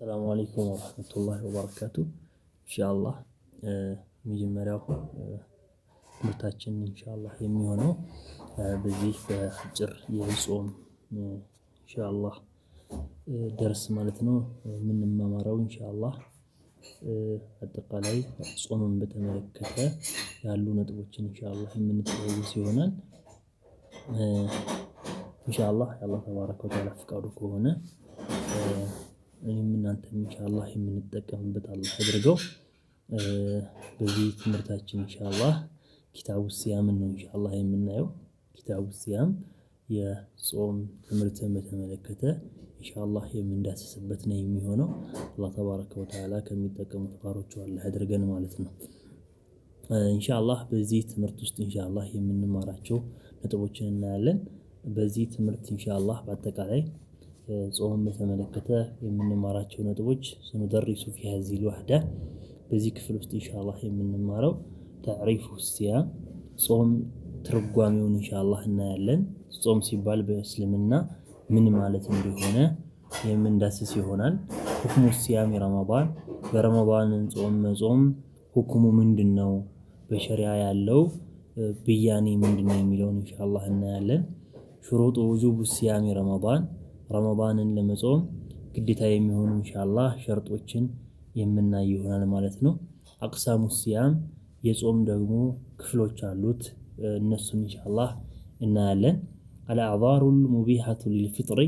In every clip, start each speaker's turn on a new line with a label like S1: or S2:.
S1: السلام عليكم ورحمة الله وبركاته. إن شاء الله مجمّرياو ትምህርታችን ኢንሻአላህ የሚሆነው በዚህ በአጭር የጾም ኢንሻአላህ ደርስ ማለት ነው የምንማማረው ኢንሻአላህ አጠቃላይ ጾምን በተመለከተ ያሉ ነጥቦችን ኢንሻአላህ የምንተዋወስ ይሆናል። ኢንሻአላህ የአላህ ተባረከ ወተዓላ ፍቃዱ ከሆነ እኔም እናንተም ኢንሻአላህ የምንጠቀምበት አላህ ያድርገው። በዚህ ትምህርታችን ኢንሻአላህ ኪታቡ ሲያምን ነው ኢንሻአላህ የምናየው። ኪታቡ ሲያም የጾም ትምህርትን በተመለከተ ኢንሻአላህ የምንዳስስበት ነው የሚሆነው። አላህ ተባረከ ወተዓላ ከሚጠቀሙት ባሮቹ አላህ ያድርገን ማለት ነው። ኢንሻአላህ በዚህ ትምህርት ውስጥ ኢንሻአላህ የምንማራቸው ነጥቦችን እናያለን። በዚህ ትምህርት ኢንሻአላህ በአጠቃላይ ጾምን በተመለከተ የምንማራቸው ነጥቦች ስንደርሱ في هذه الوحدة በዚህ ክፍል ውስጥ ኢንሻአላህ የምንማረው تعريف الصيام ጾም ትርጓሜውን ኢንሻአላህ እናያለን። ጾም ሲባል በእስልምና ምን ማለት እንደሆነ የምንዳስስ ይሆናል። ሁክሙ ሲያም ረመዳን በረመዳንን ጾም መጾም ሁክሙ ምንድነው? በሸሪዓ ያለው ብያኔ ምንድነው የሚለውን ኢንሻአላህ እናያለን። ሹሩጡ ውጁብ ሲያም ረመዳንን ለመጾም ግዴታ የሚሆኑ ኢንሻአላህ ሸርጦችን የምናይ ይሆናል ማለት ነው። አቅሳሙ ሲያም የጾም ደግሞ ክፍሎች አሉት። እነሱን ኢንሻአላህ እናያለን። አልአዕዛሩል ሙቢሃቱ ሊልፊጥሪ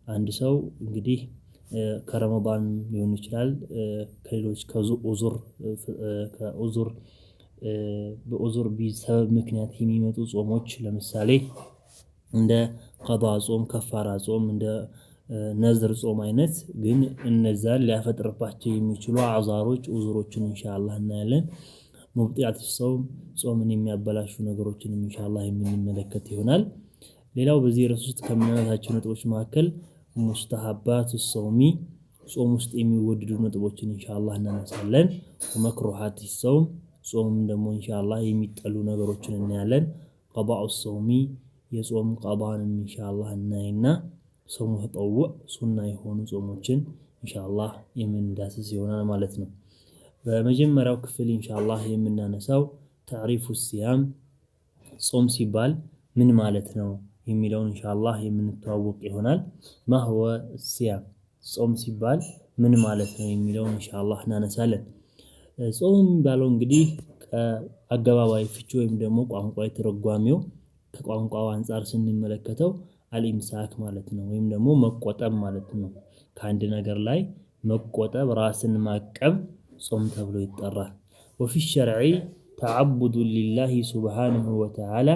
S1: አንድ ሰው እንግዲህ ከረመዳን ሊሆን ይችላል ከሌሎች በዑዙር ቢሰበብ ምክንያት የሚመጡ ጾሞች ለምሳሌ እንደ ቀዷ ጾም፣ ከፋራ ጾም፣ እንደ ነዝር ጾም አይነት ግን እነዛን ሊያፈጥርባቸው የሚችሉ አዕዛሮች ዑዙሮችን ኢንሻአላህ እናያለን። ሙብጢዓት ጾም ጾምን የሚያበላሹ ነገሮችን ኢንሻአላህ የምንመለከት ይሆናል። ሌላው በዚህ ርዕስ ውስጥ ከምናነሳቸው ነጥቦች መካከል ሙስተሐባቱ ጾሚ ጾም ውስጥ የሚወደዱ ነጥቦችን ኢንሻአላህ እናነሳለን። መክሩሃት ጾም ደግሞ ኢንሻአላህ የሚጠሉ ነገሮችን እናያለን። ቀዷኡ ጾሚ የጾም ቀዷንም ኢንሻአላህ እናይና ጾሙ ተጠውዕ ሱና የሆኑ ጾሞችን ኢንሻአላህ የምንዳስስ ይሆናል ማለት ነው። በመጀመሪያው ክፍል ኢንሻአላህ የምናነሳው ተዕሪፉ ሲያም ጾም ሲባል ምን ማለት ነው የሚለውን ኢንሻአላህ የምንተዋወቅ ይሆናል። ማህወ ሲያም ጾም ሲባል ምን ማለት ነው የሚለውን ኢንሻአላህ እናነሳለን። ጾም የሚባለው እንግዲህ ከአገባባዊ ፍቺ ወይም ደግሞ ቋንቋዊ ትርጓሜው ከቋንቋው አንፃር ስንመለከተው አልኢምሳክ ማለት ነው ወይም ደግሞ መቆጠብ ማለት ነው። ከአንድ ነገር ላይ መቆጠብ ራስን ማቀብ ጾም ተብሎ ይጠራል። ወፊ ሸርዒ ተዓቡዱ ሊላሂ ሱብሓነሁ ወተዓላ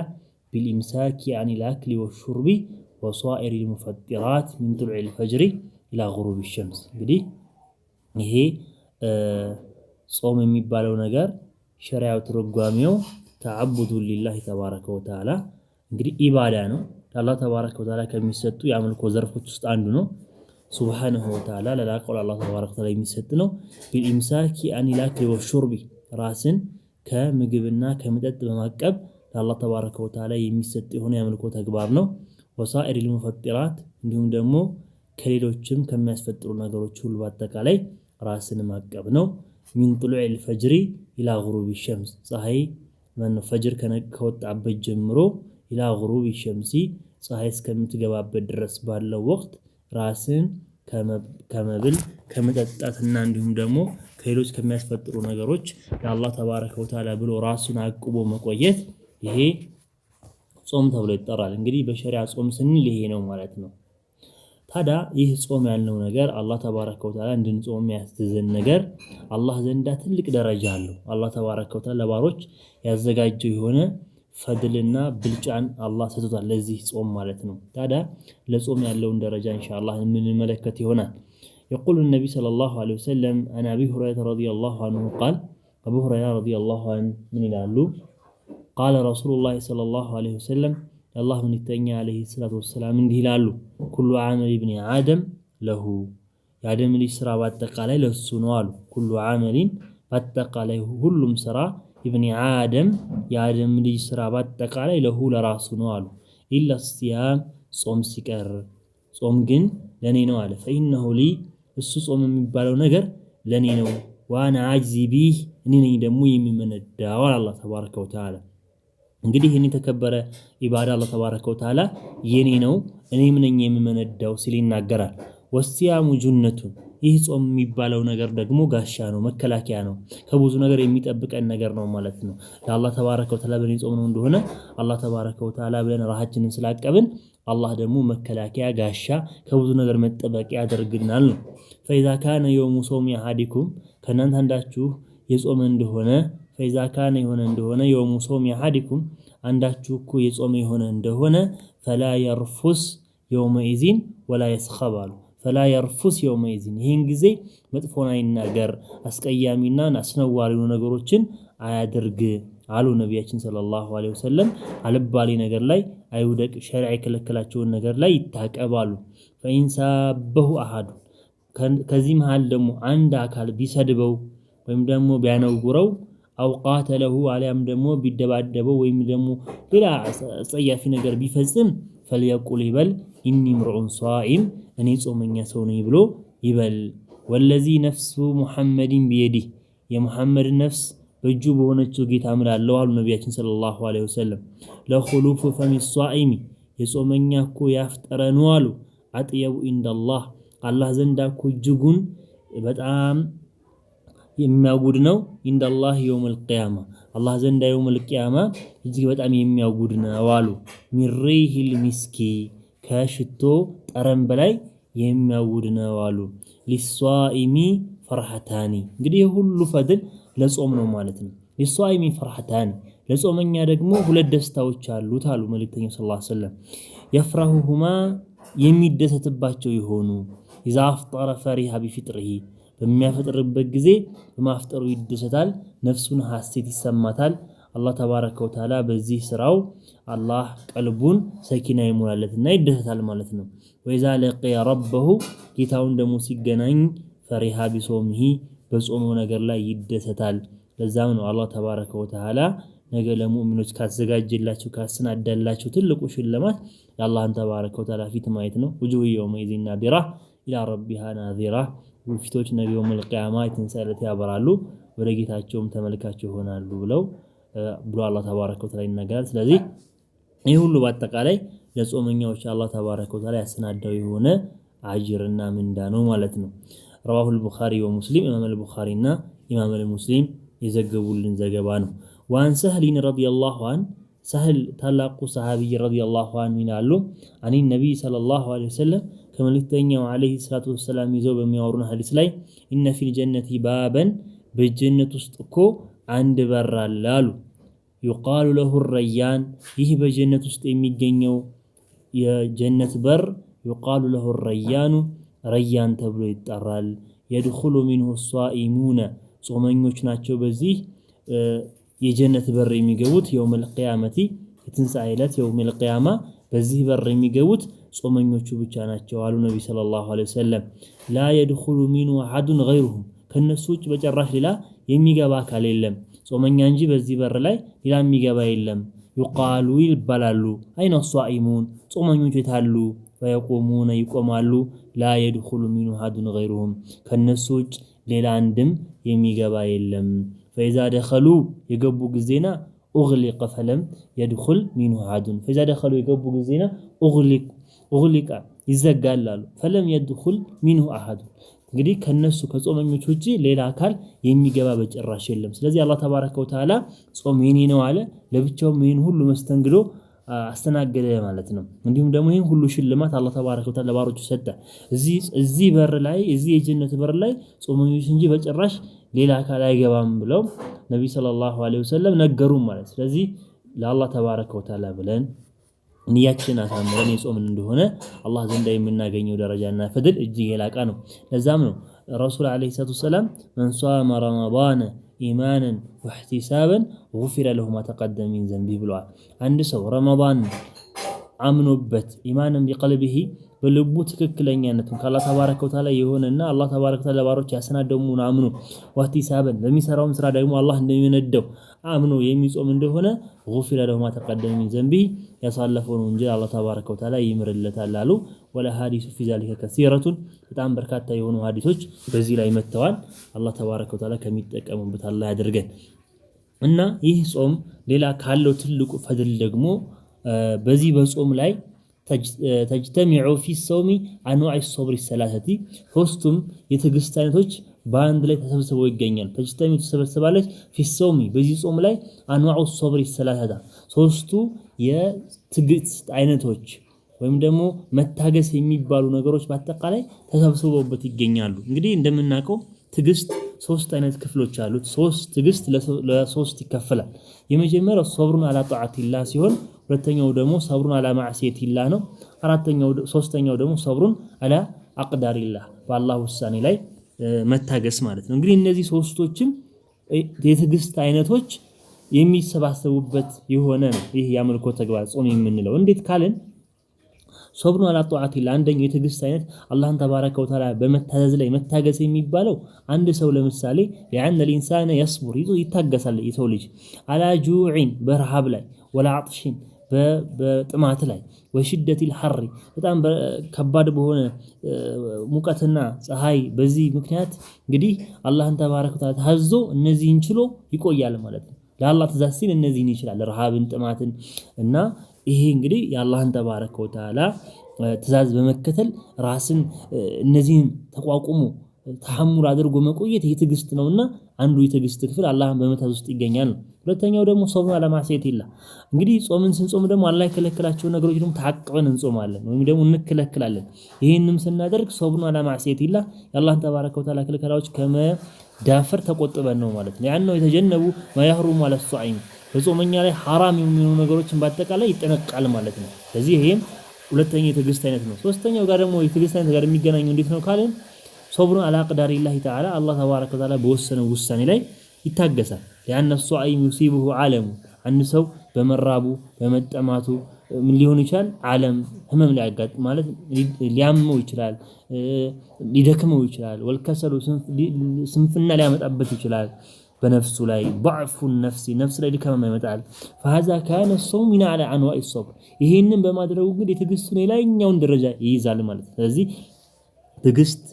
S1: ቢልኢምሳኪ ዐኒል አክሊ ወሹርቢ ወሷኢሪል ሙፈጢራት ሚን ጡሉዒል ፈጅሪ ኢላ ጉሩቢ ሸምስ። እንግዲህ ይሄ ጾም የሚባለው ነገር ሸሪዓው ትርጓሜው ተዓቡዱ ሊላሂ ተባረከ ወተዓላ እንግዲህ ኢባዳ ነው። ለአላህ ተባረከ ወተዓላ ከሚሰጡ የአምልኮ ዘርፎች ውስጥ አንዱ ነው። ሱብሓነሁ ወተዓላ ለላቀው ለአላህ ተባረከ ወተዓላ የሚሰጥ ነው። ቢልኢምሳኪ ዐኒል አክሊ ወሹርቢ ራስን ከምግብና ከመጠጥ በማቀብ ለአላህ ተባረከ ወተዓላ የሚሰጥ የሆነ የአምልኮ ተግባር ነው። ወሳኢሪል ሙፈጢራት እንዲሁም ደግሞ ከሌሎችም ከሚያስፈጥሩ ነገሮች ሁሉ በአጠቃላይ ራስን ማቀብ ነው። ሚን ጡሉዒል ፈጅሪ ኢላ ጉሩቢ ሸምስ ፀሐይ ፈጅር ከወጣበት ጀምሮ ኢላ ጉሩቢ ሸምሲ ፀሐይ እስከምትገባበት ድረስ ባለው ወቅት ራስን ከመብል ከመጠጣትና እንዲሁም ደግሞ ከሌሎች ከሚያስፈጥሩ ነገሮች ለአላህ ተባረከ ወተዓላ ብሎ ራሱን አቅቦ መቆየት ይሄ ጾም ተብሎ ይጠራል። እንግዲህ በሸሪዓ ጾም ስንል ይሄ ነው ማለት ነው። ታዲያ ይህ ጾም ያልነው ነገር አላህ ተባረከ ወተዓላ እንድንጾም ያዘዘን ነገር አላህ ዘንዳ ትልቅ ደረጃ አለው። አላህ ተባረከ ወተዓላ ለባሮች ያዘጋጀው የሆነ ፈድልና ብልጫን አላህ ሰጥቷል ለዚህ ጾም ማለት ነው። ታዲያ ለጾም ያለውን ደረጃ ኢንሻአላህ የምንመለከት ይሆናል። يقول النبي صلى الله عليه وسلم عن أبي هريرة رضي الله عنه قال أبو هريرة رضي الله عنه من يلالو قال رسول الله صلى الله عليه وسلم الله من التاني عليه الصلاة والسلام من يلالو كل عمل ابن آدم له የአደም ልጅ ስራ በአጠቃላይ ለሱ ነው አሉ። ኩሉ ዓመሊን በአጠቃላይ ሁሉም ስራ ኢብኒ አደም የአደም ልጅ ስራ በአጠቃላይ ለሁ ለራሱ ነው አሉ። ኢላ ሲያም ጾም ሲቀር ጾም ግን ለኔ ነው አለ። ፈኢነሁ ሊ እሱ ጾም የሚባለው ነገር ለኔ ነው ዋና አጅዚ ቢህ እኔ ነኝ ደግሞ የሚመነዳው አላህ ተባረከ ወተዓላ። እንግዲህ ይህን የተከበረ ኢባዳ አላህ ተባረከ ወተዓላ የኔ ነው እኔም ነኝ የሚመነዳው ሲል ይናገራል። ወሲያሙ ጁነቱን ይህ ጾም የሚባለው ነገር ደግሞ ጋሻ ነው፣ መከላከያ ነው፣ ከብዙ ነገር የሚጠብቀን ነገር ነው ማለት ነው። ለአላህ ተባረከ ወተዓላ ብለን ጾም ነው እንደሆነ አላህ ተባረከ ወተዓላ ብለን ራሃችንን ስላቀብን አላህ ደግሞ መከላከያ ጋሻ ከብዙ ነገር መጠበቂያ ያደርግናል ነው። ፈኢዛ ካነ የውሙ ሶሚ አሐዲኩም ከእናንተ አንዳችሁ የጾመ እንደሆነ ፈኢዛ ካነ የሆነ እንደሆነ የውሙ ሶሚ አሐዲኩም አንዳችሁ እኮ የጾመ የሆነ እንደሆነ ፈላ የርፉስ የውመኢዚን ወላ የስኸብ አሉ። ፈላ የርፉስ የውመኢዚን ይህን ጊዜ መጥፎን አይናገር፣ አስቀያሚና አስነዋሪ ነገሮችን አያድርግ አሉ ነቢያችን ሰለላሁ ዐለይሂ ወሰለም። አልባሌ ነገር ላይ አይውደቅ፣ ሸሪዓ የከለከላቸውን ነገር ላይ ይታቀባሉ። ፈኢን ሳበሁ አሐዱ ከዚህ መሃል ደግሞ አንድ አካል ቢሰድበው ወይም ደግሞ ቢያነውረው አው ቃተለሁ አሊያም ደግሞ ቢደባደበው ወይም ደግሞ ሌላ አጸያፊ ነገር ቢፈጽም ፈልየቁል ይበል ኢኒ ምርዑን ሷኢም እኔ ጾመኛ ሰው ነኝ ብሎ ይበል። ወለዚ ነፍሱ ሙሐመድን ቢየዲህ የሙሐመድ ነፍስ በእጁ በሆነችው ጌታ እምላለሁ አሉ ነቢያችን ሰለላሁ ዐለይሂ ወሰለም። ለኹሉፉ ፈሚ ሷኢሚ የጾመኛ እኮ ያፍጠረኑ አሉ አጥየቡ ኢንደላህ አላህ ዘንዳ እኮ እጅጉን በጣም የሚያጉድ ነው። ኢንደላህ የውመል ቂያማ አላህ ዘንዳ የውመል ቂያማ እጅግ በጣም የሚያጉድ ነው አሉ። ሚን ሪሂል ሚስኪ ከሽቶ ጠረን በላይ የሚያጉድ ነው አሉ። ሊሷኢሚ ፈርሐታኒ እንግዲህ ሁሉ ፈድል ለጾም ነው ማለት ነው። ሊሷኢሚ ፈርሐታኒ ለጾመኛ ደግሞ ሁለት ደስታዎች አሉት አሉ መልእክተኛው ሰለላሁ ዐለይሂ ወሰለም። የፍረሁሁማ የሚደሰትባቸው የሆኑ ኢዛ አፍጠረ ፈሪሃ ቢፍጥሪሂ በሚያፈጥርበት ጊዜ በማፍጠሩ ይደሰታል፣ ነፍሱን ሐሴት ይሰማታል። አላህ ተባረከ ወተዓላ በዚህ ስራው አላህ ቀልቡን ሰኪና ይሞላለትና ይደሰታል ማለት ነው። ወኢዛ ለቂየ ረበሁ ጌታውን ደግሞ ሲገናኝ ፈሪሃ ቢሶሚሂ በጾመው ነገር ላይ ይደሰታል። ለዛም ነው አላህ ተባረከ ወተዓላ ነገ ለሙእሚኖች ካዘጋጀላቸው ካሰናዳላቸው ትልቁ ሽልማት የአላህን ተባረከ ወተዓላ ፊት ማየት ነው። ውጁሁ የውመኢዚን ናዚራ ኢላ ረቢሃ ናዚራ ፊቶች ነገ የውመል ቂያማ የትንሣኤ ዕለት ያበራሉ፣ ወደ ጌታቸውም ተመልካቸው ይሆናሉ ብሎ አላህ ተባረከ ወተዓላ ይናገራል። ስለዚህ ይህ ሁሉ በአጠቃላይ ለጾመኛዎች አላህ ተባረከ ወተዓላ ያሰናዳው የሆነ አጅርና ምንዳ ነው ማለት ነው። ረዋሁል ቡኻሪ ወሙስሊም ኢማም አልቡኻሪና ኢማም ሙስሊም የዘገቡልን ዘገባ ነው። ወአን ሰህሊን ረዲየላሁ ዐንሁ ሰህል ታላቁ ሰሃቢይ ረዲየላሁ ዐንሁ ይላሉ አኒ ነቢይ ሰለላሁ ዐለይሂ ወሰለም ከመልእክተኛው ዐለይሂ ሰላቱ ወሰላም ይዘው በሚያወሩን ሐዲስ ላይ ኢነ ፊል ጀነቲ ባበን በጀነት ውስጥ እኮ አንድ በር አለ አሉ። ዩቃሉ ለሁ ረያን ይህ በጀነት ውስጥ የሚገኘው የጀነት በር ዩቃሉ ለሁ ረያኑ ረያን ተብሎ ይጠራል። የድኹሉ ሚንሁ ሷኢሙነ ጾመኞች ናቸው በዚህ የጀነት በር የሚገቡት የውመል ቂያመቲ የትንሣኤ ዕለት የውመል ቂያማ በዚህ በር የሚገቡት ጾመኞቹ ብቻ ናቸው አሉ ነቢ ሰለላሁ ዐለይሂ ወሰለም። ላ የድኹሉ ሚንሁ አሐዱን ገይሩሁም ከነሱ ውጭ በጭራሽ ሌላ የሚገባ አካል የለም፣ ጾመኛ እንጂ በዚህ በር ላይ ሌላ የሚገባ የለም። ዩቃሉ ይባላሉ አይነ ሷኢሙን ጾመኞች የታሉ? ፈየቁሙነ ይቆማሉ። ላ የድኹሉ ሚንሁ አሐዱን ገይሩሁም ከነሱ ውጭ ሌላ አንድም የሚገባ የለም። ፈኢዛ ደኸሉ የገቡ ጊዜና ኡግሊቀ ፈለም የድኹል ሚንሁ አሐዱን ፈኢዛ ደኸሉ የገቡ ጊዜና ኡግሊቀ ይዘጋላሉ ፈለም የድኹል ሚንሁ አሐዱን እንግዲህ ከነሱ ከጾመኞች ውጪ ሌላ አካል የሚገባ በጭራሽ የለም። ስለዚህ አላህ ተባረከ ወተዓላ ጾም የኔ ነው አለ፣ ለብቻውም ይህን ሁሉ መስተንግዶ አስተናገደ ማለት ነው። እንዲሁም ደግሞ ይህን ሁሉ ሽልማት አላህ ተባረከ ወተዓላ ለባሮቹ ሰጠ። እዚህ በር ላይ እዚህ የጀነት በር ላይ ጾመኞች እንጂ በጭራሽ ሌላ አካል አይገባም ብለው ነብይ ሰለላሁ ዐለይሂ ወሰለም ነገሩን ማለት። ስለዚህ ለአላህ ተባረከ ወተዓላ ብለን ንያችን አሳምረን የጾምን እንደሆነ አላህ ዘንድ የምናገኘው ደረጃና ፈድል እጅግ የላቀ ነው። ለዛም ነው ረሱል ዐለይሂ ሰላቱ ወሰላም መን ሷመ ረመዳነ ኢማናን ወህቲሳበን ጉፊረ ለሁ ማ ተቀደመ ሚን ዘንቢሂ ብለዋል። አንድ ሰው ረመዳን አምኖበት ኢማናን ቢቀልቢሂ በልቡ ትክክለኛነቱን ከአላህ ተባረከ ወተዓላ የሆነና አላህ ተባረከ ወተዓላ ባሮች ያሰናደሙን አምኖ ወህቲሳበን በሚሰራውም ስራ ደግሞ አላህ እንደሚነደው አምኖ የሚጾም እንደሆነ ጉፊረ ለሁ ማ ተቀደመ ሚን ዘንቢሂ ያሳለፈውን ወንጀል አላህ ተባረከ ወተዓላ ይምርለታል አሉ። ወለ ሐዲሱ ፊ ዛሊከ ከሲረቱን በጣም በርካታ የሆኑ ሐዲሶች በዚህ ላይ መጥተዋል። አላህ ተባረከ ወተዓላ ከሚጠቀሙበት አላህ ያድርገን። እና ይህ ጾም ሌላ ካለው ትልቁ ፈድል ደግሞ በዚህ በጾም ላይ ተጅተሚዑ ፊ ሶሚ አንዋዕ ሶብሪ ሰላሰቲ ሶስቱም የትዕግስት አይነቶች በአንድ ላይ ተሰብስበው ይገኛሉ። ተጅተሚዑ ተሰበሰባለች ፊ ሶሚ በዚህ ጾም ላይ አንዋዕ ሶብሪ ሰላሰታ ሶስቱ የትዕግስት አይነቶች ወይም ደግሞ መታገስ የሚባሉ ነገሮች በአጠቃላይ ተሰብስበውበት ይገኛሉ። እንግዲህ እንደምናውቀው ትዕግስት ሶስት አይነት ክፍሎች አሉት። ትዕግስት ለሶስት ይከፈላል። የመጀመሪያው ሶብሩን አላ ጣዓቲላህ ሲሆን ሁለተኛው ደግሞ ሰብሩን አላ ማዕሲየቲላህ ነው። ሶስተኛው ደግሞ ሰብሩን አላ አቅዳሪላህ በአላህ ውሳኔ ላይ መታገስ ማለት ነው። እንግዲህ እነዚህ ሶስቶችም የትዕግስት አይነቶች የሚሰባሰቡበት የሆነ ነው ይህ የአምልኮ ተግባር ጾም የምንለው። እንዴት ካልን ሶብሩን አላ ጣዓቲላህ አንደኛው የትዕግስት አይነት አላህን ተባረከ ወተዓላ በመታዘዝ ላይ መታገስ የሚባለው አንድ ሰው ለምሳሌ ያን الانسان يصبر ይታገሳል የሰው ልጅ አላ ጁዕን በረሃብ ላይ ወላ አጥሽን በጥማት ላይ ወሽደቲል ሐር በጣም ከባድ በሆነ ሙቀትና ፀሐይ በዚህ ምክንያት እንግዲህ አላህን ተባረከ ወተዓላ ታዞ እነዚህን ችሎ ይቆያል ማለት ነው። ለአላህ ትእዛዝ ሲል እነዚህን ይችላል ረሃብን ጥማትን እና ይሄ እንግዲህ የአላህን ተባረከ ወተዓላ ትእዛዝ በመከተል ራስን እነዚህን ተቋቁሞ ተሐሙል አድርጎ መቆየት የትዕግስት ነውና አንዱ የትዕግስት ክፍል አላህን በመታዘዝ ውስጥ ይገኛል። ሁለተኛው ደግሞ ሶብሩን አላ ማዕሲየቲላህ እንግዲህ ጾምን ስንጾም ደግሞ አላህ የከለከላቸው ነገሮች ደግሞ ተዓቅበን እንጾማለን ወይም ደግሞ እንከለከላለን። ይሄንንም ስናደርግ ሶብሩን አላ ማዕሲየቲላህ የአላህን ተባረከ ወተዓላ ክልከላዎች ከመዳፈር ተቆጥበን ነው ማለት ነው። ያን ነው የተጀነቡ ማያህሩሙ አለ ሷኢም በጾመኛ ላይ ሐራም የሚሆኑ ነገሮችን በአጠቃላይ ይጠነቃል ማለት ነው። ስለዚህ ይሄም ሁለተኛው የትዕግስት አይነት ነው። ሶስተኛው ጋር ደግሞ የትዕግስት አይነት ጋር የሚገናኘው እንዴት ነው ካልን ሶብሩን አላ አቅዳሪላህ ተዓላ አላህ ተባረከ ወተዓላ በወሰነው ውሳኔ ላይ ይታገሳል። ያን ሷኢም yusibuhu ዓለሙ አንድ ሰው በመራቡ በመጠማቱ ምን ሊሆን ይችላል ዓለም ህመም ሊያጋጥም ማለት ሊያመው ይችላል፣ ሊደክመው ይችላል። ወልከሰሉ ስንፍና ሊያመጣበት ይችላል። በነፍሱ ላይ ضعف ነፍስ ላይ ድካም ይመጣል። فهذا كان الصوم من على انواع الصبر ይሄንን በማድረጉ እንግዲህ የትዕግስቱን የላይኛውን ደረጃ ይይዛል ማለት ነው። ስለዚህ ትዕግስት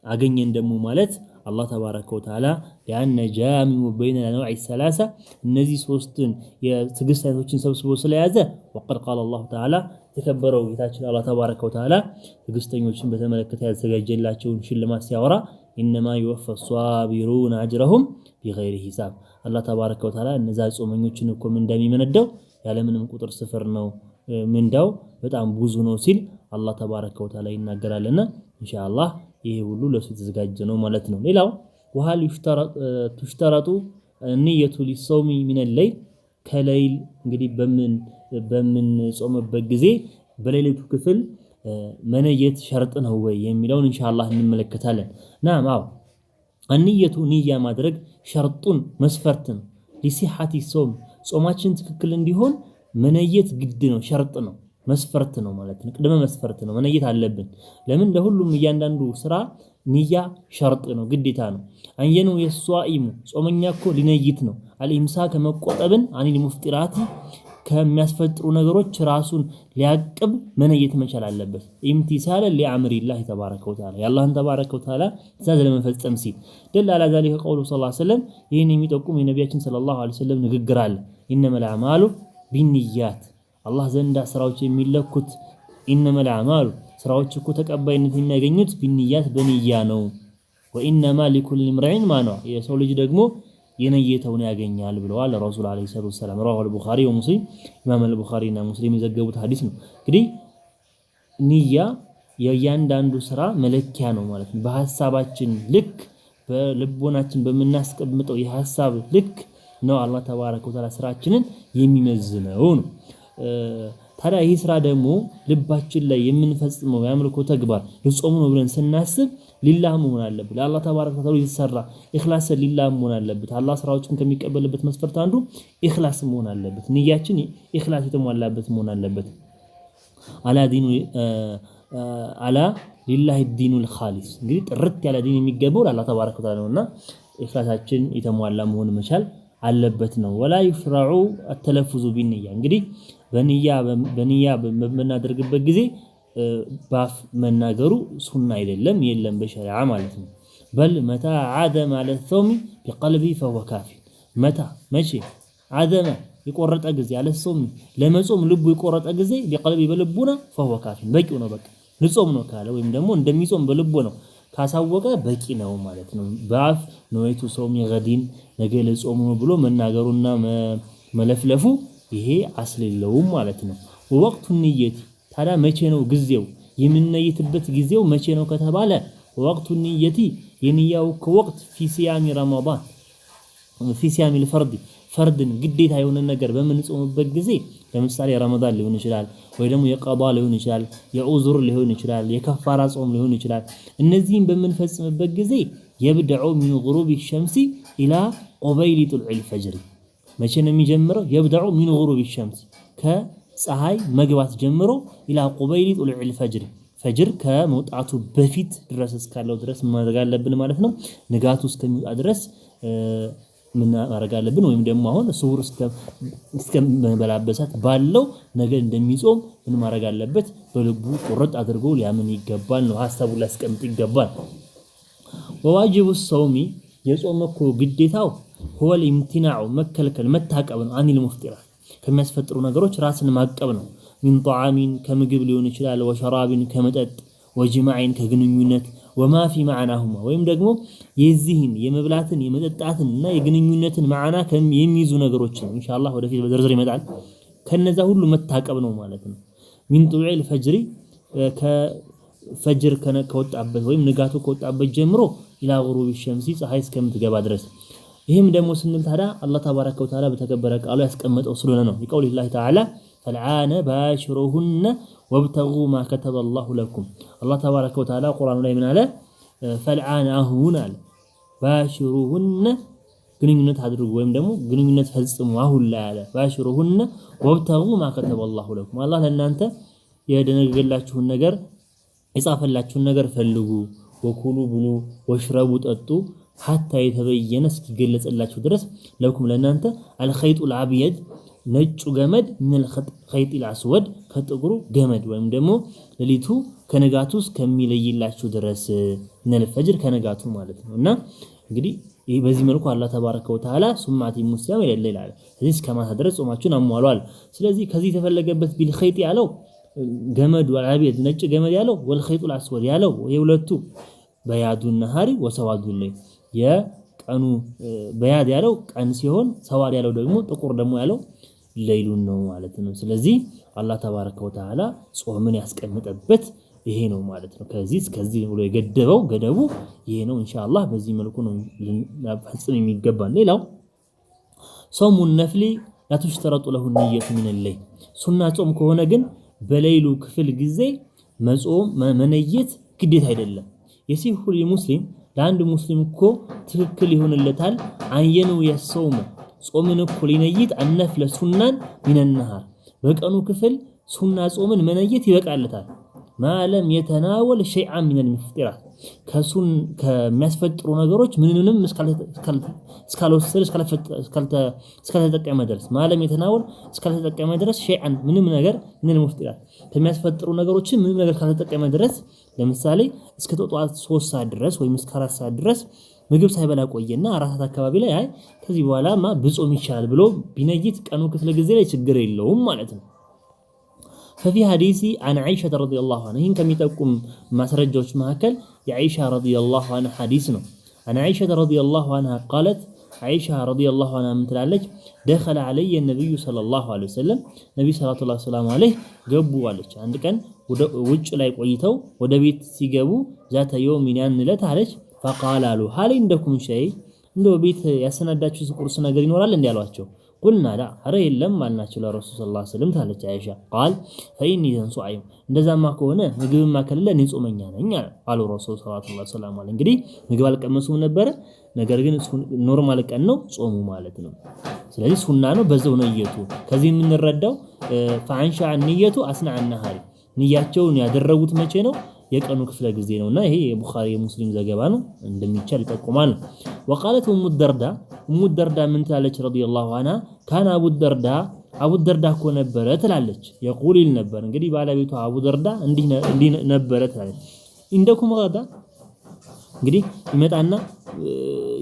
S1: አገኘን ደግሞ ማለት አላህ ተባረከ ወተዓላ ያን ጃሚዑ በይነ አንዋዕ ሰላሳ እነዚህ ሶስትን የትዕግስት አይነቶችን ሰብስቦ ስለያዘ ወቀድ ቃለ አላሁ ተዓላ የተከበረው ጌታችን አላህ ተባረከ ወተዓላ ትዕግስተኞችን በተመለከተ ያዘጋጀላቸውን ሽልማት ሲያወራ ኢነማ ይወፋ ሷቢሩነ አጅረሁም ቢገይሪ ሂሳብ አላህ ተባረከ ወተዓላ እነዛ ጾመኞችን እኮ እንደሚመነዳው ያለምንም ቁጥር ስፍር ነው ምንዳው በጣም ብዙ ነው ሲል አላህ ተባረከ ወተዓላ ይናገራልና ኢንሻአላህ ይሄ ሁሉ ለሱ የተዘጋጀ ነው ማለት ነው። ሌላው ወሃል ትሽተረጡ ንየቱ ሊሶሚ ሚን አልለይል ከሌሊት እንግዲህ በምን ጾምበት ጊዜ በሌሊቱ ክፍል መነየት ሸርጥ ነው ወይ የሚለውን ኢንሻአላህ እንመለከታለን። ናም አው አንየቱ ንያ ማድረግ ሸርጡን መስፈርትን ሊሲሐቲ ጾም ጾማችን ትክክል እንዲሆን መነየት ግድ ነው፣ ሸርጥ ነው፣ መስፈርት ነው ማለት ነው። ቅድመ መስፈርት ነው፣ መነየት አለብን። ለምን ለሁሉም እያንዳንዱ ስራ ንያ ሸርጥ ነው፣ ግዴታ ነው። አንየኑ የሷኢሙ ጾመኛ እኮ ሊነይት ነው አልኢምሳክ መቆጠብን አኒል ሙፍጢራት ከሚያስፈጥሩ ነገሮች ራሱን ሊያቅብ መነየት መቻል አለበት። ኢምቲሳለ ሊአምሪላህ ተባረከ ወተዓላ የአላህን ተባረከ ወተዓላ ትእዛዝ ለመፈጸም ሲል ደል አላ ዛሊከ ቀውሉ ሰለላሁ ዐለይሂ ወሰለም ይህን የሚጠቁም የነቢያችን ሰለላሁ ዐለይሂ ወሰለም ንግግር አለ። ኢነመል አዕማሉ ቢንያት አላህ ዘንዳ ስራዎች የሚለኩት ኢነመል አዕማሉ ስራዎች እኮ ተቀባይነት የሚያገኙት ቢንያት በንያ ነው። ወኢነማ ሊኩሊ ምርዒን ማ ነዋ የሰው ልጅ ደግሞ የነየተውን ያገኛል ብለዋል ረሱል አለይሂ ሰላቱ ወሰለም። ረዋሁ አልቡኻሪ ወሙስሊም ኢማም አልቡኻሪና ሙስሊም የዘገቡት ሐዲስ ነው። እንግዲህ ንያ የእያንዳንዱ ስራ መለኪያ ነው ማለት ነው። በሐሳባችን ልክ በልቦናችን በምናስቀምጠው የሐሳብ ልክ ነው አላህ ተባረከ ወተዓላ ስራችንን የሚመዝነው ነው። ታዲያ ይህ ስራ ደግሞ ልባችን ላይ የምንፈጽመው የአምልኮ ተግባር ልጾም ነው ብለን ስናስብ ሊላህ መሆን አለበት። ለአላህ ተባረከ ወተዓላ የተሰራ ኢኽላስ ሊላህ መሆን አለበት። አላህ ስራዎችን ከሚቀበልበት መስፈርት አንዱ ኢኽላስ መሆን አለበት። ንያችን ኢኽላስ የተሟላበት መሆን አለበት። አላ ዲኑ አላ ሊላሂ ዲኑል ኻሊስ እንግዲህ ጥርት ያለ ዲን የሚገባው ለአላህ ተባረከ ወተዓላ ነውና ኢኽላሳችን የተሟላ መሆን መቻል አለበት ነው። ወላ ይሽራዑ አተለፉዙ ቢንያ እንግዲህ በንያ በምናደርግበት ጊዜ ባፍ መናገሩ ሱና አይደለም የለም በሸሪዓ ማለት ነው። በል መታ ዓደመ አለ ሶሚ ቢቀልቢ ፈሁወ ካፊ መታ መቼ ዓደመ የቆረጠ ጊዜ አለ ሶሚ ለመጾም ልቡ የቆረጠ ጊዜ ቢቀልቢ በልቡና ፈሁወ ካፊ በቂው ነው። በቃ ልጾም ነው ካለ ወይም ደግሞ እንደሚጾም በልቡ ነው ካሳወቀ በቂ ነው ማለት ነው። በአፍ ነወይቱ ሶሚ ገዲን ነገ ልጾም ነው ብሎ መናገሩና መለፍለፉ ይሄ አስልለውም ማለት ነው። ወቅቱ ንየቲ ታዲያ መቼ ነው ጊዜው የምንነይትበት ጊዜው መቼ ነው ከተባለ ወቅቱ ንየቲ የንያው ወቅት ፊ ሲያሚ ረመዳን ፊ ሲያሚ الفرد ፈርድን ግዴታ የሆነ ነገር በምንጾምበት ጊዜ ለምሳሌ ረመዳን ሊሆን ይችላል ወይ ደግሞ የቀዳ ሊሆን ይችላል የዑዝር ሊሆን ይችላል የከፋራ ጾም ሊሆን ይችላል። እነዚህን በምንፈጽምበት ጊዜ የብደዑ ሚን ጉሩብ الشمس الى قبيل طلوع الفجر መቼ ነው የሚጀምረው? የብደዑ ሚን ጉሩብ الشمس ከፀሐይ መግባት ጀምሮ ኢላ قبيل طلوع الفجر ፈጅር ከመውጣቱ በፊት ድረስ እስካለው ድረስ ማድረግ አለብን ማለት ነው። ንጋቱ እስከሚወጣ ድረስ ምን ማድረግ አለብን? ወይም ደግሞ አሁን ሱሁር እስከመበላበሳት ባለው ነገር እንደሚጾም ምን ማድረግ አለበት? በልቡ ቁርጥ አድርጎ ሊያምን ይገባል ነው ሐሳቡን ሊያስቀምጥ ይገባል። ወዋጅቡ ሰውሚ የጾም እኮ ግዴታው هو الامتناع መከልከል መታቀብ ነው። አኒል ሙፍጢራት ከሚያስፈጥሩ ነገሮች ራስን ማቀብ ነው። ሚን ጣዓሚን ከምግብ ሊሆን ይችላል ወሸራቢን ከመጠጥ ወጅማዕን ከግንኙነት ወማ ፊ መዓናሁማ ወይም ደግሞ የዚህን የመብላትን የመጠጣትን እና የግንኙነትን መዓና የሚይዙ ነገሮች ነው። ኢንሻአላህ ወደፊት በዝርዝር ይመጣል። ከነዛ ሁሉ መታቀብ ነው ማለት ነው። ሚን ጡሉዕ ፈጅሪ ከፈጅር ከወጣበት ወይም ንጋቱ ከወጣበት ጀምሮ ኢላ ጉሩብ ሸምሲ ፀሐይ እስከምትገባ ድረስ ይህም ደግሞ ስንል ታዲያ አላህ ተባረከ ወተዓላ በተከበረ ቃሉ ያስቀመጠው ስለሆነ ነው። ሊቀውሊላሂ ተዓላ ፈልዓነ ባሽሩሁነ ወብተጉ ማ ከተበላሁ ለኩም አላህ ተባረከ ወተዓላ ቁርአኑ ላይ ምን አለ? ፈልዓነ አሁን አለ ባሽሩሁነ ግንኙነት አድርጉ ወይም ደግሞ ግንኙነት ፈጽሙ አሁን ላይ አለ። ባሽሩሁነ ወብተጉ ማ ከተበላሁ ለኩም አላህ ለእናንተ የደነገገላችሁን ነገር የጻፈላችሁን ነገር ፈልጉ። ወኩሉ ብሉ ወሽረቡ ጠጡ ሐታ የተበየነ እስኪገለጽላችሁ ድረስ ለኩም ለእናንተ አልኸይጡል አብየድ ነጩ ገመድ ምን الخيط الاسود ከጥቁሩ ገመድ ወይም ደግሞ ሌሊቱ ከነጋቱ እስከሚለይላችሁ ድረስ ምን الفجر ከነጋቱ ማለት ነውና እንግዲህ ይሄ በዚህ መልኩ አላህ ተባረከ ወተዓላ ሱማቲ ሙስሊም ይላል። ስለዚህ እስከማታ ድረስ ጾማችሁን አሟሏል። ስለዚህ ከዚህ የተፈለገበት ቢልኸይጥ ያለው ገመዱ አብየድ ነጭ ገመድ ያለው والخيط الاسود ያለው የሁለቱ በያዱ ነሃሪ ወሰዋዱ ላይ የቀኑ በያድ ያለው ቀን ሲሆን ሰዋድ ያለው ደግሞ ጥቁር ደግሞ ያለው ሌሊቱን ነው ማለት ነው። ስለዚህ አላህ ተባረከ ወተዓላ ጾምን ያስቀመጠበት ይሄ ነው ማለት ነው። ከዚህ ብሎ የገደበው ገደቡ ይሄ ነው። ኢንሻአላህ በዚህ መልኩ ነው ልንፈጽም የሚገባን። ሌላው ጾሙ ነፍሊ ላትሽተረጡ ለሁ ንየቱ ሚን الليل ሱና ጾም ከሆነ ግን በሌሊቱ ክፍል ጊዜ መጾም መነየት ግዴታ አይደለም። የሲሁ ሙስሊም ለአንድ ሙስሊም እኮ ትክክል ይሆንለታል አየኑ የሰውም ጾምን እኮ ሊነይት አነፍለ ሱናን ሚን ነሃር በቀኑ ክፍል ሱና ጾምን መነየት ይበቃለታል። ማለም የተናወል ሸይአን ሚን المفطرات ከሚያስፈጥሩ ነገሮች ምንንም እስካልወሰደ እስካልተጠቀመ ድረስ ማለም የተናወል እስካልተጠቀመ ድረስ ሸይአን ምንም ነገር ሚን المفطرات ከሚያስፈጥሩ ነገሮች ምንም ነገር ካልተጠቀመ ድረስ ለምሳሌ እስከ ጠዋት 3 ሰዓት ድረስ ወይም እስከ 4 ሰዓት ድረስ ምግብ ሳይበላ ቆየና 4 ሰዓት አካባቢ ላይ አይ ከዚህ በኋላማ ብጾም ይቻላል ብሎ ቢነይት ቀኑ ክፍለ ጊዜ ላይ ችግር የለውም ማለት ነው። ففي حديث عن عائشة رضي الله عنها هين كم يتقوم مسرجوش مهكل عائشة رضي الله عنها حديثنا عن عائشة رضي الله عنها قالت عائشة رضي الله عنها متلالج دخل علي النبي صلى الله عليه وسلم نبي صلى الله عليه وسلم عليه قبوا عليك عندك وجه لا يقويتو ودبيت سيجابو ذات يوم ያን ለት አለች فقال له هل عندكم شيء እንደው ቤት ያሰናዳችሁ ቁርስ ነገር ይኖራል እንዴ አሏቸው። قلنا لا ኧረ የለም አልናቸው ለረሱል ሰለላሁ ዐለይሂ ወሰለም ታለች አይሻ قال فإني صائم እንደዛማ ከሆነ ምግብማ ከሌለ እኔ ጾመኛ ነኝ አሉ ረሱል ሰለላሁ ዐለይሂ ወሰለም። እንግዲህ ምግብ አልቀመሱም ነበር፣ ነገር ግን ኖርማል ቀን ነው ጾሙ ማለት ነው። ስለዚህ ሱና ነው በዛው ነየቱ። ከዚህ የምንረዳው فعنشع النية أثناء النهار ንያቸውን ያደረጉት መቼ ነው? የቀኑ ክፍለ ጊዜ ነውና ይሄ የቡኻሪ የሙስሊም ዘገባ ነው እንደሚቻል ይጠቁማል። ወቃለት ኡሙ ደርዳ ምን ትላለች ረዲየላሁ ዐንሃ ካን አቡ ደርዳ እኮ ነበረ ትላለች። የቁል ይል ነበር እንግዲህ ባለቤቷ አቡ ደርዳ እንዲህ ነበረ ትላለች። እንደኩም ጋዳ እንግዲህ ይመጣና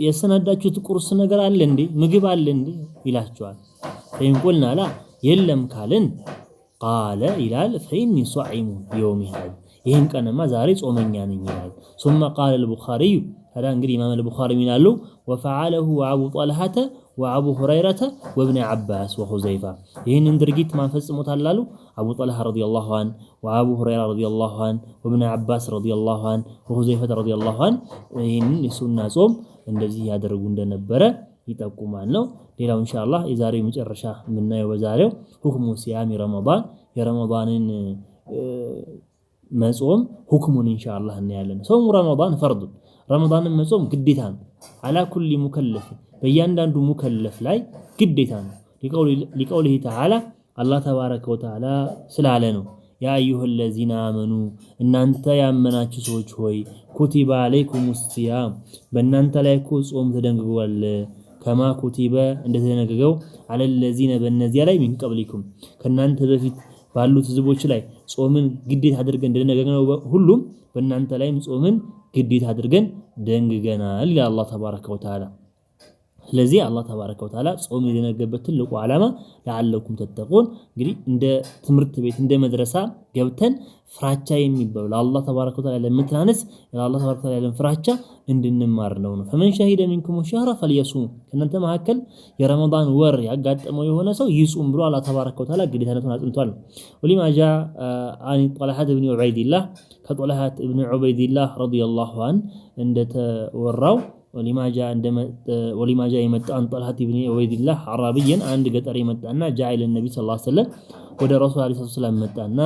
S1: የሰናዳችሁት ቁርስ ነገር አለ እንዴ ምግብ አለ እንዴ ይላቸዋል። ፈኢን ቁልና ላ የለም ካልን ቃለ ይላል ፈኢኒ ሷዒሙን የውሚ ሃዛ ይህን ቀንማ ዛሬ ጾመኛ ነኝ ይላል። ሱመ ቃለ አልቡኻሪዩ ታዲያ እንግዲህ ኢማም አልቡኻሪ ምን አሉ? ወፈዓለሁ አቡ ጠልሐተ ወአቡ ሁረይረተ ወብነ ዓባስ ወኹዘይፋ ይህንን ድርጊት ማን ፈጽሞታል አሉ? አቡ ጠልሐ ረዲየላሁ ዐንሁ ወአቡ ሁረይራ ረዲየላሁ ዐንሁ ወብነ ዓባስ ረዲየላሁ ዐንሁ ወኹዘይፈተ ረዲየላሁ ዐንሁ ይህንን የሱና ጾም እንደዚህ ያደርጉ እንደነበረ ይጠቁማል ነው። ሌላው ኢንሻአላህ የዛሬው መጨረሻ የምናየው በዛሬው ሁክሙ ሲያሚ ረመዳን የረመዳንን መጾም ሁክሙን ኢንሻአላህ እናያለን። ሶሙ ረመዳን ፈርዱ ረመዳንን መጾም ግዴታ ነው። አላ ኩሊ ሙከለፍ በእያንዳንዱ ሙከለፍ ላይ ግዴታ ነው። ሊቀውሊሂ ተዓላ አላህ ተባረከ ወተዓላ ስላለ ነው። ያ አዩሀለዚነ አመኑ እናንተ ያመናችሁ ሰዎች ሆይ ኩቲበ አለይኩም ሲያም በእናንተ ላይ እኮ ጾም ተደንግጓል። ከማ ኩቲበ እንደተደነገገው አለለዚነ በእነዚያ ላይ ሚን ቀብሊኩም ከእናንተ በፊት ባሉት ህዝቦች ላይ ጾምን ግዴታ አድርገን እንደደነገግነው ሁሉም በእናንተ ላይም ጾምን ግዴታ አድርገን ደንግገናል ይላል አላህ ተባረከ ወተዓላ። ስለዚህ አላህ ተባረከ ወተዓላ ጾም የደነገገበት ትልቁ ዓላማ ለዓለኩም ተተቁን እንግዲህ እንደ ትምህርት ቤት እንደ መድረሳ ገብተን ፍራቻ የሚባለው ለአላህ ተባረከ ወተዓላ ለምትናነስ ለአላህ ተባረከ ወተዓላ ያለን ፍራቻ እንድንማር ነው። ፈመን ሸሂደ ሚንኩም ሸህረ ፈልየሱም ከእናንተ መካከል የረመዳን ወር ያጋጠመው የሆነ ሰው ይጹም ብሎ አላህ ተባረከ ወተዓላ ግዴታነቱን አጽንቷል። ወሊማ ጃ አን ጠልሐት ብን ዑበይድላህ ከጠልሐት ብን ዑበይድላህ ረዲየላሁ ዐንሁ እንደተወራው ወሊማ ጃ የመጣን ጠልሐት ብን ዑበይድላህ አዕራቢየን አንድ ገጠር የመጣና ጃ ኢለ ነቢ ሰለላሁ ዐለይሂ ወሰለም ወደ ረሱል ዐለይሂ ሰላም መጣና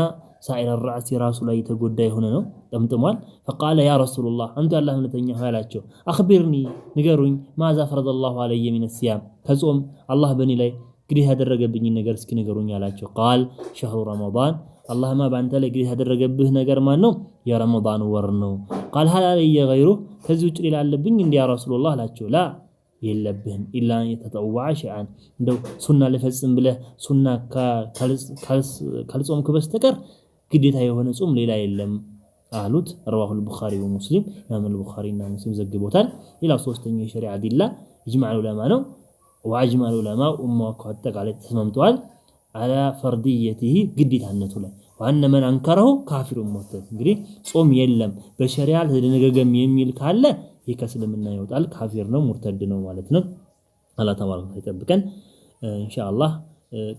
S1: ሳኢረ ራእሲ ራሱ ላይ የተጎዳ የሆነ ነው ጠምጥሟል። ፈቃለ ያ ረሱላህ አንተ አላህ መልእክተኛ ሆይ አላቸው አኽቢርኒ ንገሩኝ ማዛ ፈረደላሁ ዐለይሂ ሚነ ሲያም ከጾም አላህ በእኔ ላይ ግዴታ ያደረገብኝን ነገር እስኪ ንገሩኝ አላቸው። ቃል ሸህሩ ረመዳን አላህማ በአንተ ላይ ግዴታ ያደረገብህ ነገር ማን ነው? የረመዳን ወር ነው። ቃል ሀል አለየ ገይሩህ ከዚህ ውጭ ሌላ አለብኝ እንዲ ያ ረሱላህ አላቸው። ላ የለብህም ኢላ የተጠወዐ ሸይአን እንደው ሱና ልፈጽም ብለህ ሱና ካልጾምክ በስተቀር ግዴታ የሆነ ጾም ሌላ የለም አሉት። ረዋሁል ቡኻሪ ወሙስሊም ኢማም አልቡኻሪና ሙስሊም ዘግቦታል። ሌላው ሶስተኛው የሸሪዓ ዲላ ኢጅማዕ ዑለማ ነው። ወአጅማዕ ዑለማ ኡማው አጠቃላይ ተስማምተዋል አላ ፈርድየቲሂ ግዴታነቱ ላይ ዋነ መን አንከረሁ ካፊሩን ሙርተድ እንግዲህ ጾም የለም በሸሪዓ ተደነገገም የሚል ካለ ይህ ከእስልምና ይወጣል ካፊር ነው ሙርተድ ነው ማለት ነው። አላህ ተባረከ ይጠብቀን ኢንሻአላህ።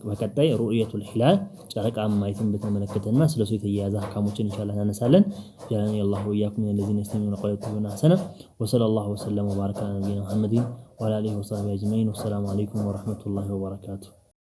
S1: በቀጣይ ሩእየቱል ሂላል ጨረቃ ማየትን በተመለከተና ስለሱ የተያያዘ አህካሞችን ኢንሻአላህ እናነሳለን። ጀላኒ አላሁ ወኢያኩም الذين يستمعون القول ويتبعون احسنه وصلى الله وسلم وبارك على نبينا محمد وعلى اله وصحبه اجمعين والسلام عليكم ورحمه الله وبركاته.